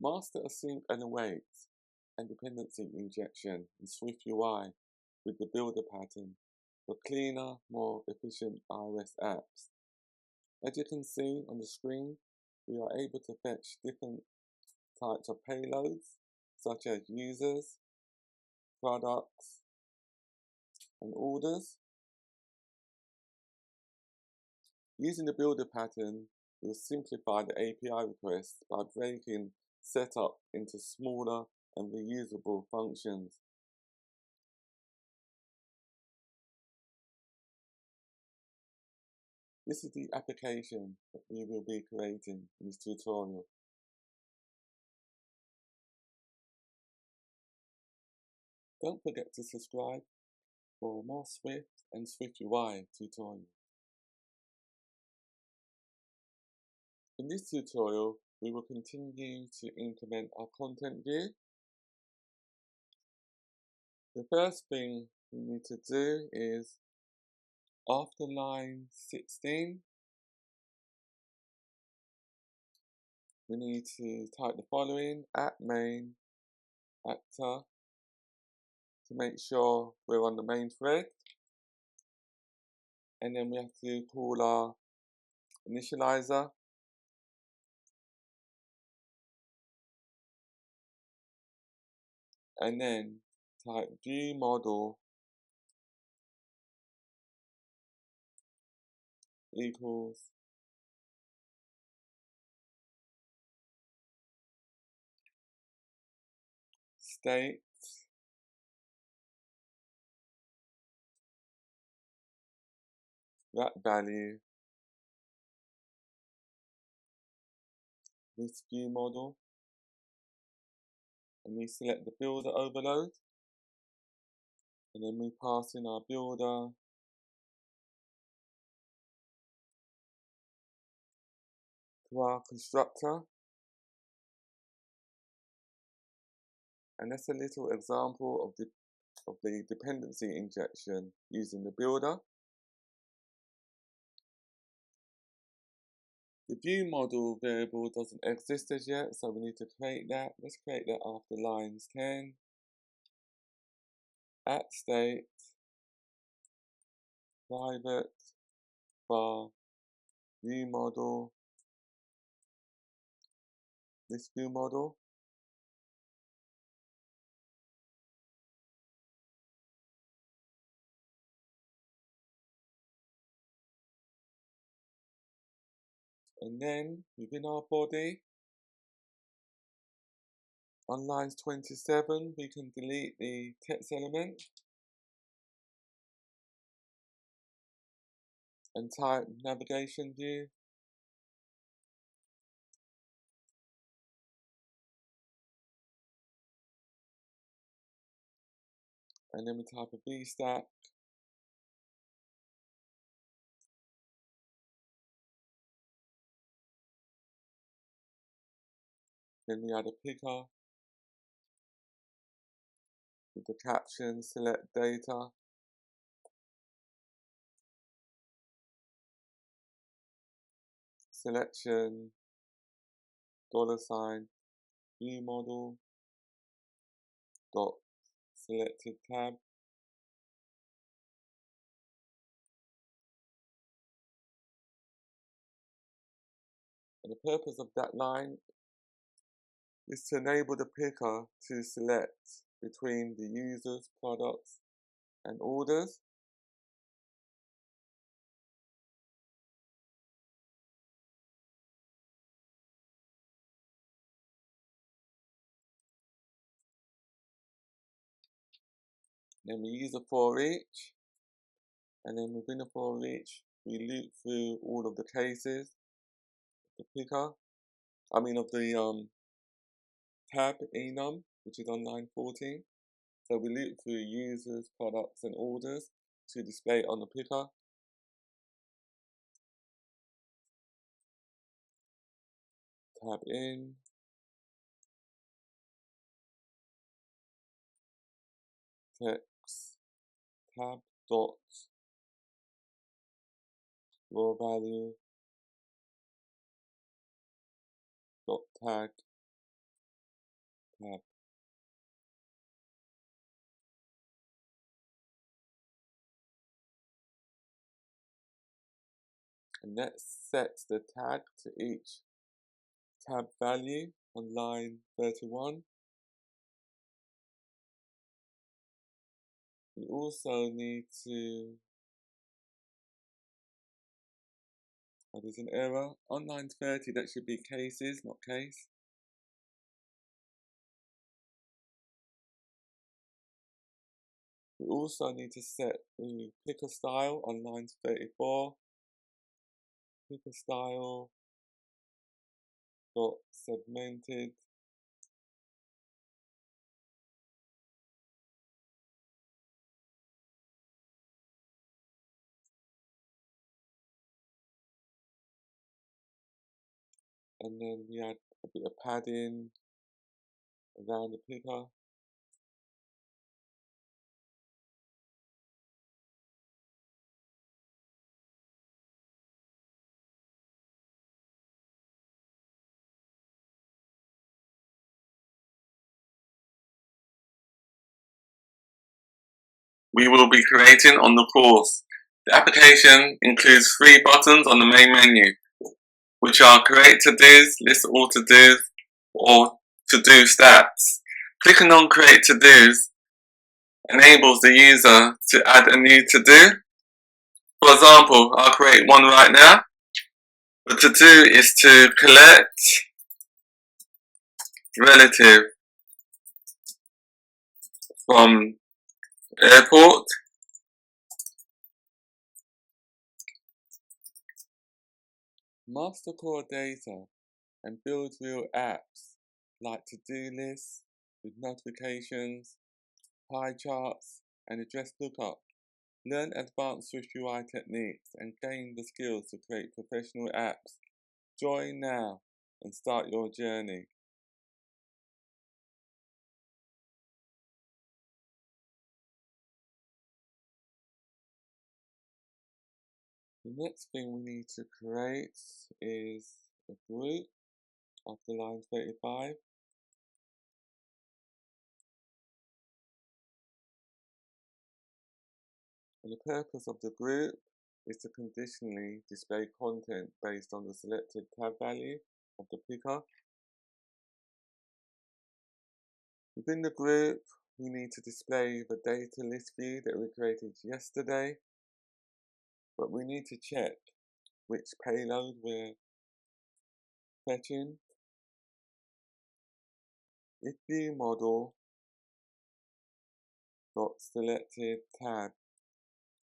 Master Async and Await and Dependency Injection in SwiftUI with the builder pattern for cleaner, more efficient iOS apps. As you can see on the screen, we are able to fetch different types of payloads such as users, products, and orders. Using the builder pattern will simplify the API requests by breaking setup into smaller and reusable functions. This is the application that we will be creating in this tutorial. Don't forget to subscribe for more Swift and SwiftUI tutorials. In this tutorial, we will continue to implement our content view. The first thing we need to do is, after line 16, we need to type the following: @main actor, to make sure we're on the main thread. And then we have to call our initializer. And then type view model equals state that value this view model, and we select the builder overload, and then we pass in our builder to our constructor. And that's a little example of the dependency injection using the builder. The view model variable doesn't exist as yet, so we need to create that. Let's create that after lines 10. @state private var view model, this view model. And then within our body, on lines 27, we can delete the text element and type navigation view. And then we type a vstack. Then we add a picker with the caption select data. Selection $ view model dot selected tab. And the purpose of that line is to enable the picker to select between the users, products, and orders. Then we use a for each, and then within the for each, we loop through all of the cases of the picker. Of the tab enum, which is on line 14. So we loop through users, products, and orders to display it on the picker. Tab in, text tab dot raw value dot tag and let's set the tag to each tab value on line 31. We also need to, there's an error, on line 30 that should be cases, not case. We also need to set the picker style on line 34. Picker style dot segmented and then we add a bit of padding around the picker. We will be creating on the course. The application includes 3 buttons on the main menu, which are Create To-Dos, List All To-Dos, or To-Do Stats. Clicking on Create To-Dos enables the user to add a new to-do. For example, I'll create one right now. The to-do is to collect relative from airport. Master core data and build real apps like to-do lists with notifications, pie charts, and address lookup. Learn advanced SwiftUI techniques and gain the skills to create professional apps. Join now and start your journey. The next thing we need to create is a group after line 35. And the purpose of the group is to conditionally display content based on the selected tab value of the picker. Within the group, we need to display the data list view that we created yesterday, but we need to check which payload we're fetching. If view model dot selected tab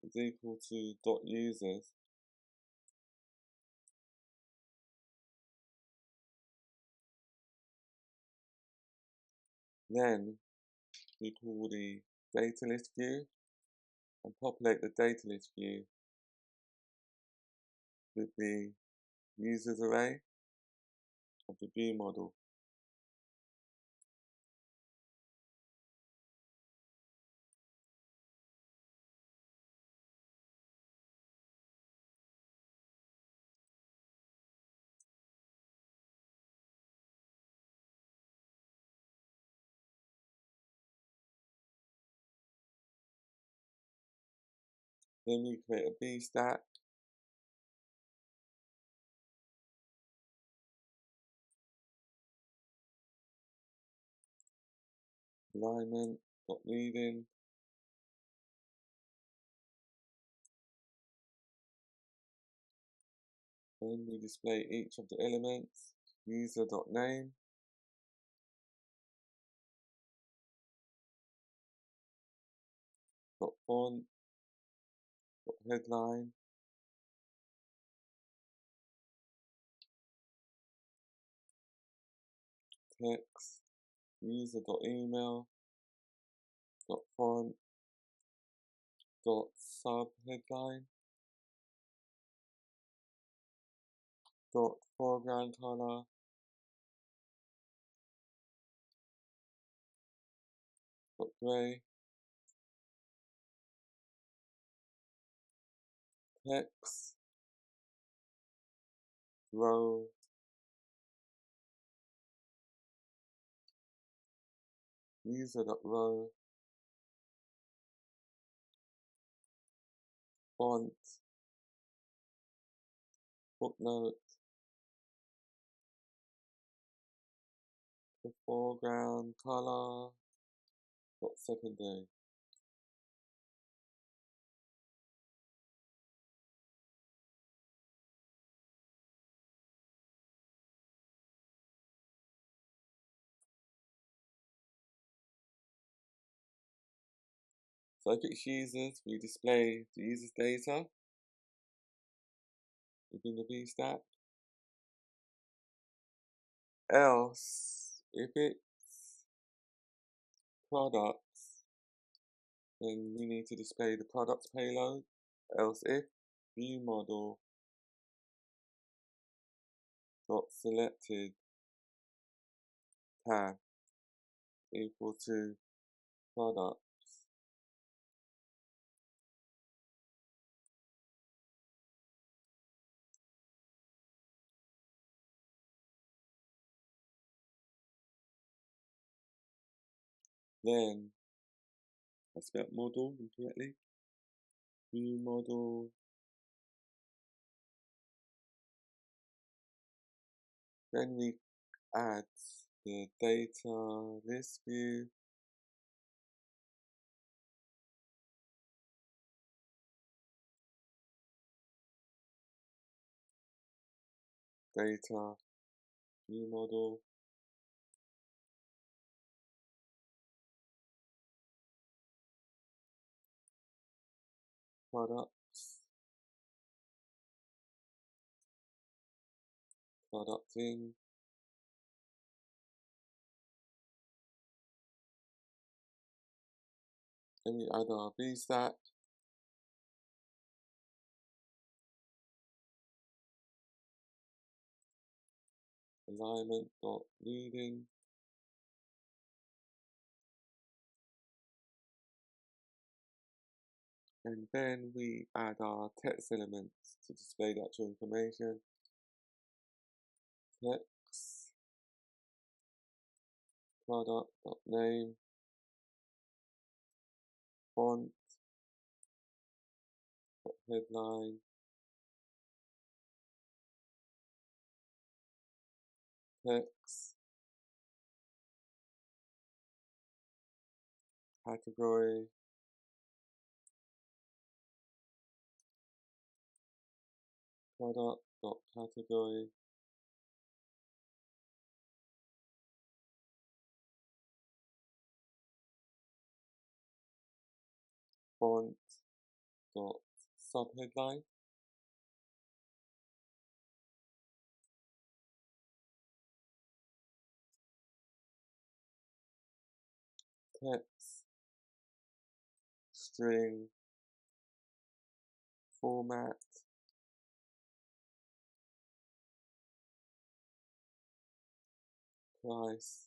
is equal to dot users, then we call the data list view and populate the data list view with the users array of the view model. Then we create a B stack. Alignment, dot leading. Then we display each of the elements. User.name. Dot font. Dot headline. Text. User.email. Dot font. Dot sub headline. Dot foreground color. Dot gray. Text. Row. User.row. Font. footnote, the foreground color, dot secondary. So if it's users, we display the user's data within the VStack. Else, if it's products, then we need to display the products payload. Else if viewModel dot selected path equal to product, then I spelled model incorrectly. ViewModel, then we add the data list view, data ViewModel, products, product in, then we add our VStack, alignment dot leading, and then we add our text elements to display the actual information. Text, product dot name, font dot headline, text, category, product dot category, font dot subheadline, text, string, format, price.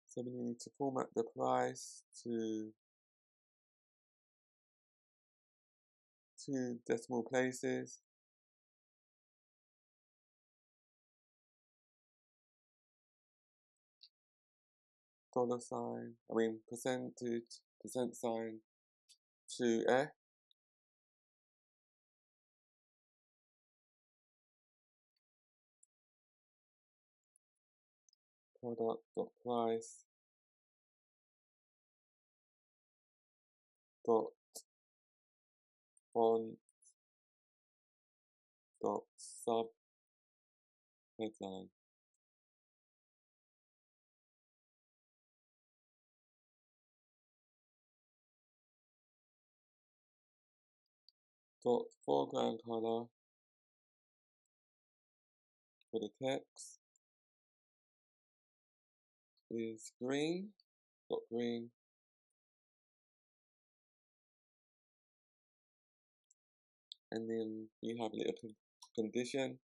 So we need to format the price to 2 decimal places. Percentage, percent sign to F. Product dot price dot font dot sub headline. Dot foreground color for the text is green, dot green, and then you have a little condition,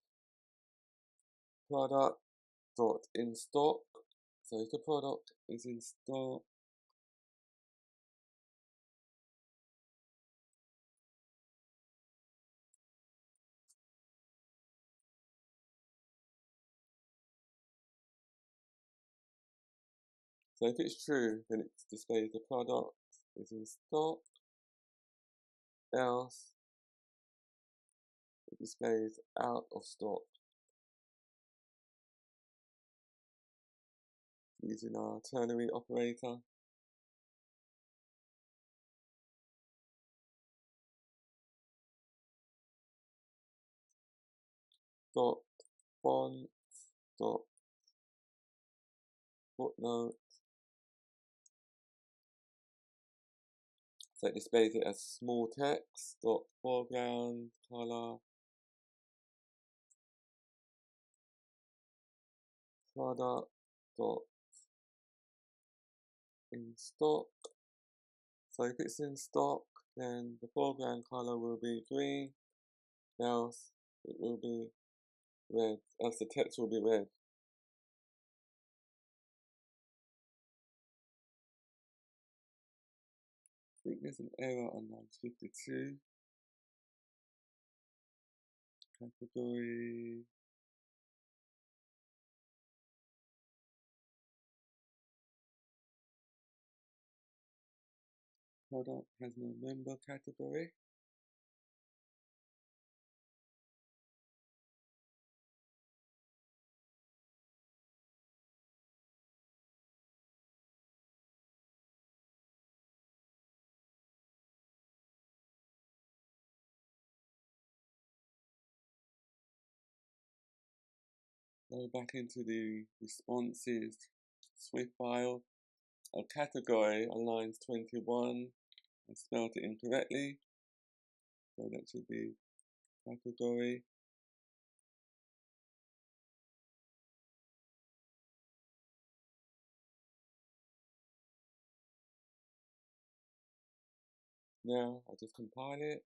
product dot in stock. So if the product is in stock, so if it's true, then it displays the product is in stock. Else, it displays out of stock. Using our ternary operator. Dot font dot footnote. So it displays it as small text. Dot foreground color. Product dot in stock. So if it's in stock, then the foreground color will be green, else it will be red, else the text will be red. I think there's an error on line 52. Category. Product has no member category. Go back into the responses Swift file. A category on lines 21. I spelled it incorrectly. So that should be category. Now I'll just compile it.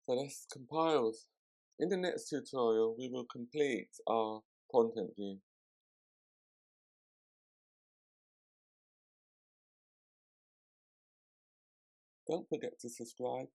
So that's compiled. In the next tutorial, we will complete our content view. Don't forget to subscribe.